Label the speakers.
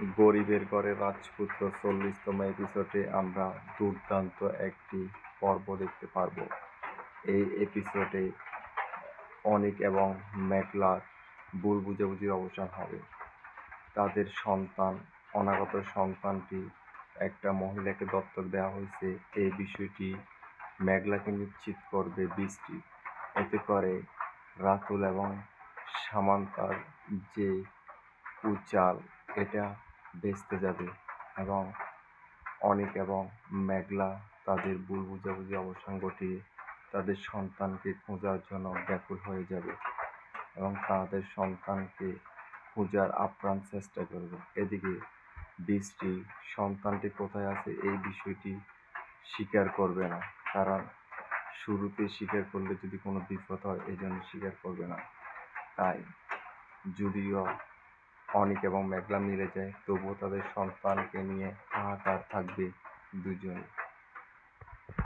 Speaker 1: গরিবের ঘরে রাজপুত্র ৪০তম এপিসোডে আমরা দুর্দান্ত একটি পর্ব দেখতে পারব। এই এপিসোডে অনিক এবং মেঘলার ভুল বুঝাবুঝির অবসান হবে। তাদের অনাগত সন্তানটি একটা মহিলাকে দত্তক দেওয়া হয়েছে, এই বিষয়টি মেঘলাকে নিশ্চিত করবে বৃষ্টি। এতে করে রাতুল এবং সামান্তার যে উচাল এটা ভেস্তে যাবে এবং অনিক এবং মেঘলা তাদের ভুল বুঝাবুঝি অবসান ঘটিয়ে তাদের সন্তানকে খোঁজার জন্য ব্যাকুল হয়ে যাবে এবং তাদের সন্তানকে খোঁজার আপ্রাণ চেষ্টা করবে। এদিকে বৃষ্টি সন্তানটি কোথায় আছে এই বিষয়টি স্বীকার করবে না, কারণ শুরুতে স্বীকার করলে যদি কোনো বিপদ হয় এই জন্য স্বীকার করবে না। তাই যদিও অনিক এবং মেঘলা মিলে যায়, তবুও তাদের সন্তানকে নিয়ে হাহাকার থাকবে দুজনে।